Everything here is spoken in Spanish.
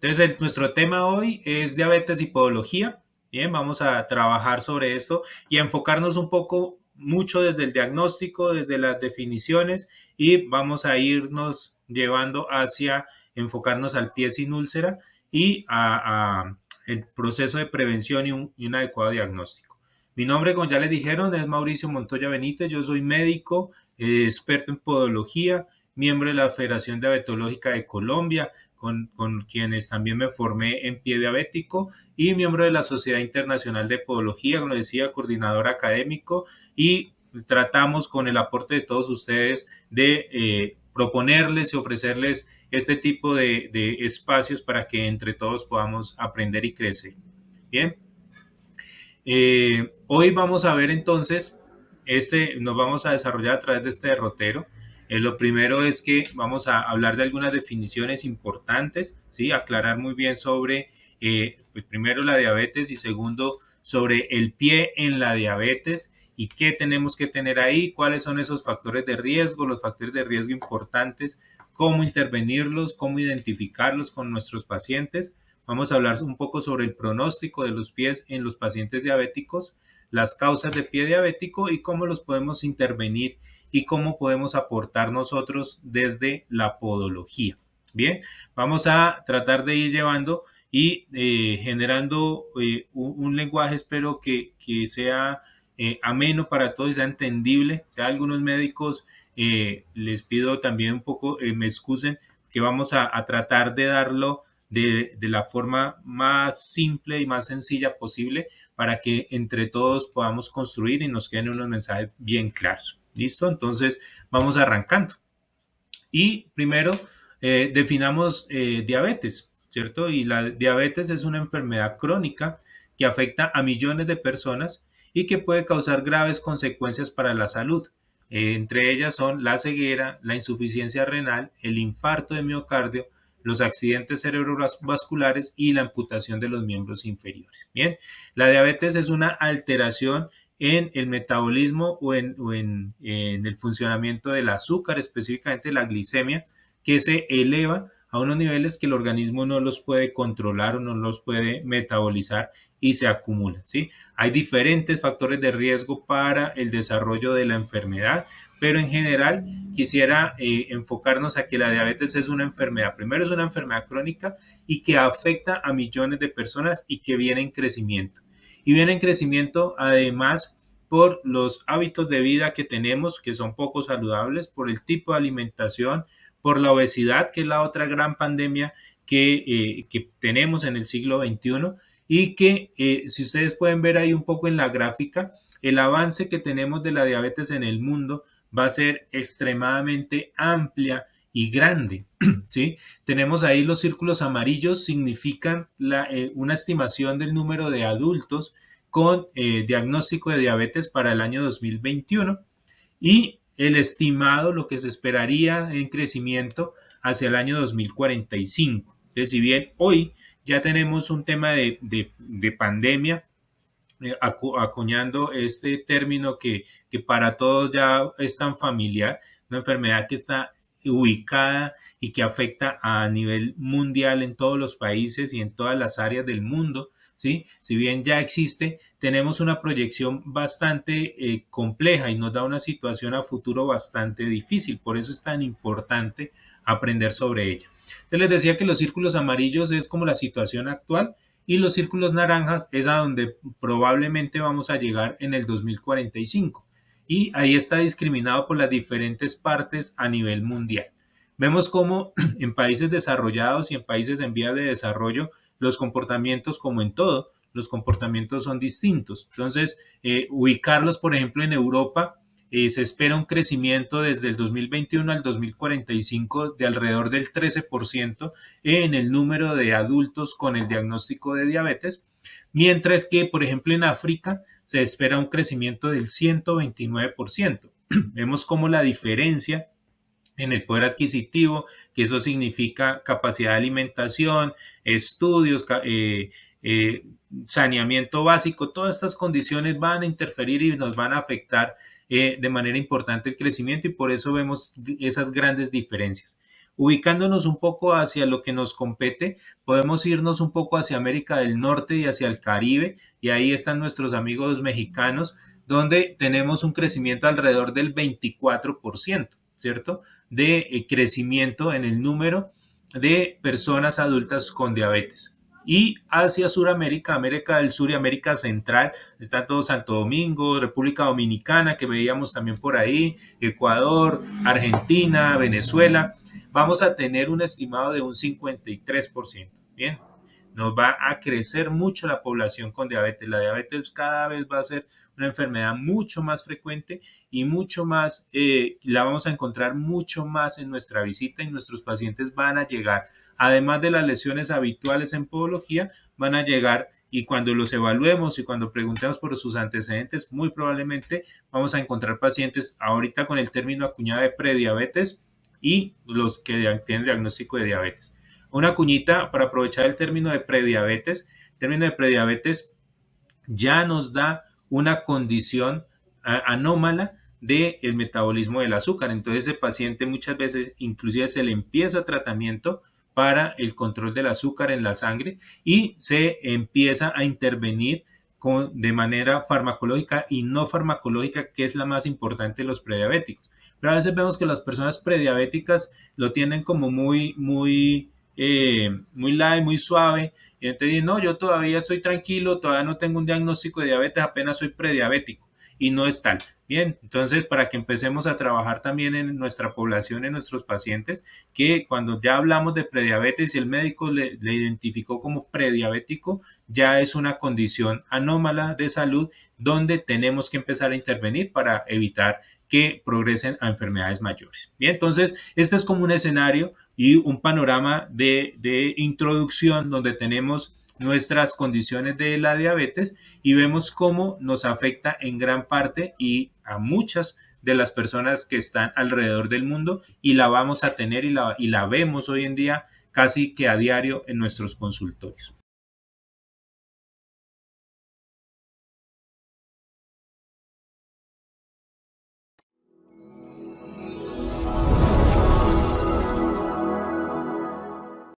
Entonces, nuestro tema hoy es diabetes y podología. Bien, vamos a trabajar sobre esto y a enfocarnos un poco mucho desde el diagnóstico, desde las definiciones y vamos a irnos llevando hacia enfocarnos al pie sin úlcera y a el proceso de prevención y un adecuado diagnóstico. Mi nombre, como ya les dijeron, es Mauricio Montoya Benítez. Yo soy médico, experto en podología, miembro de la Federación Diabetológica de Colombia, con quienes también me formé en pie diabético y miembro de la Sociedad Internacional de Podología, como decía, coordinador académico y tratamos con el aporte de todos ustedes de proponerles y ofrecerles este tipo de espacios para que entre todos podamos aprender y crecer. Bien, hoy vamos a ver entonces, nos vamos a desarrollar a través de este derrotero. Lo primero es que vamos a hablar de algunas definiciones importantes, ¿sí? Aclarar muy bien sobre, pues primero la diabetes y segundo sobre el pie en la diabetes y qué tenemos que tener ahí, cuáles son esos factores de riesgo, los factores de riesgo importantes, cómo intervenirlos, cómo identificarlos con nuestros pacientes. Vamos a hablar un poco sobre el pronóstico de los pies en los pacientes diabéticos, las causas de pie diabético y cómo los podemos intervenir y cómo podemos aportar nosotros desde la podología. Bien, vamos a tratar de ir llevando y generando un lenguaje, espero que sea ameno para todos y sea entendible. Ya algunos médicos les pido también un poco, me excusen, que vamos a tratar de darlo de la forma más simple y más sencilla posible para que entre todos podamos construir y nos queden unos mensajes bien claros. ¿Listo? Entonces vamos arrancando. Y primero definamos diabetes, ¿cierto? Y la diabetes es una enfermedad crónica que afecta a millones de personas y que puede causar graves consecuencias para la salud. Entre ellas son la ceguera, la insuficiencia renal, el infarto de miocardio, los accidentes cerebrovasculares y la amputación de los miembros inferiores. Bien, la diabetes es una alteración en el metabolismo o en el funcionamiento del azúcar, específicamente la glicemia, que se eleva a unos niveles que el organismo no los puede controlar o no los puede metabolizar y se acumula, ¿sí? Hay diferentes factores de riesgo para el desarrollo de la enfermedad, pero en general quisiera enfocarnos a que la diabetes es una enfermedad. Primero es una enfermedad crónica y que afecta a millones de personas y que viene en crecimiento. Y viene en crecimiento además por los hábitos de vida que tenemos, que son poco saludables, por el tipo de alimentación, por la obesidad, que es la otra gran pandemia que tenemos en el siglo XXI y que si ustedes pueden ver ahí un poco en la gráfica, el avance que tenemos de la diabetes en el mundo va a ser extremadamente amplia y grande, ¿sí? Tenemos ahí los círculos amarillos, significan una estimación del número de adultos con diagnóstico de diabetes para el año 2021 y el estimado, lo que se esperaría en crecimiento hacia el año 2045. Entonces, si bien hoy ya tenemos un tema de pandemia, acuñando este término que para todos ya es tan familiar, una enfermedad que está ubicada y que afecta a nivel mundial en todos los países y en todas las áreas del mundo, ¿sí? Si bien ya existe, tenemos una proyección bastante compleja y nos da una situación a futuro bastante difícil, por eso es tan importante aprender sobre ella. Entonces les decía que los círculos amarillos es como la situación actual y los círculos naranjas es a donde probablemente vamos a llegar en el 2045 y ahí está discriminado por las diferentes partes a nivel mundial. Vemos cómo en países desarrollados y en países en vías de desarrollo los comportamientos, como en todo, los comportamientos son distintos. Entonces, ubicarlos, por ejemplo, en Europa, se espera un crecimiento desde el 2021 al 2045 de alrededor del 13% en el número de adultos con el diagnóstico de diabetes, mientras que, por ejemplo, en África se espera un crecimiento del 129%. Vemos cómo la diferencia en el poder adquisitivo, que eso significa capacidad de alimentación, estudios, saneamiento básico, todas estas condiciones van a interferir y nos van a afectar de manera importante el crecimiento y por eso vemos esas grandes diferencias. Ubicándonos un poco hacia lo que nos compete, podemos irnos un poco hacia América del Norte y hacia el Caribe, y ahí están nuestros amigos mexicanos, donde tenemos un crecimiento alrededor del 24%, ¿cierto? De crecimiento en el número de personas adultas con diabetes. Y hacia Sudamérica, América del Sur y América Central, está todo Santo Domingo, República Dominicana, que veíamos también por ahí, Ecuador, Argentina, Venezuela. Vamos a tener un estimado de un 53%. Bien, nos va a crecer mucho la población con diabetes. La diabetes cada vez va a ser una enfermedad mucho más frecuente y mucho más, la vamos a encontrar mucho más en nuestra visita y nuestros pacientes van a llegar, además de las lesiones habituales en podología, van a llegar y cuando los evaluemos y cuando preguntemos por sus antecedentes, muy probablemente vamos a encontrar pacientes ahorita con el término acuñado de prediabetes y los que tienen diagnóstico de diabetes. Una cuñita para aprovechar el término de prediabetes. El término de prediabetes ya nos da una condición anómala del metabolismo del azúcar. Entonces ese paciente muchas veces inclusive se le empieza tratamiento para el control del azúcar en la sangre y se empieza a intervenir de manera farmacológica y no farmacológica, que es la más importante de los prediabéticos. Pero a veces vemos que las personas prediabéticas lo tienen como muy light, muy suave, y entonces no, yo todavía estoy tranquilo, todavía no tengo un diagnóstico de diabetes, apenas soy prediabético, y no es tal. Bien, entonces para que empecemos a trabajar también en nuestra población, en nuestros pacientes, que cuando ya hablamos de prediabetes y el médico le identificó como prediabético, ya es una condición anómala de salud donde tenemos que empezar a intervenir para evitar que progresen a enfermedades mayores. Bien, entonces este es como un escenario y un panorama de introducción donde tenemos nuestras condiciones de la diabetes y vemos cómo nos afecta en gran parte y a muchas de las personas que están alrededor del mundo y la vamos a tener y la vemos hoy en día casi que a diario en nuestros consultorios.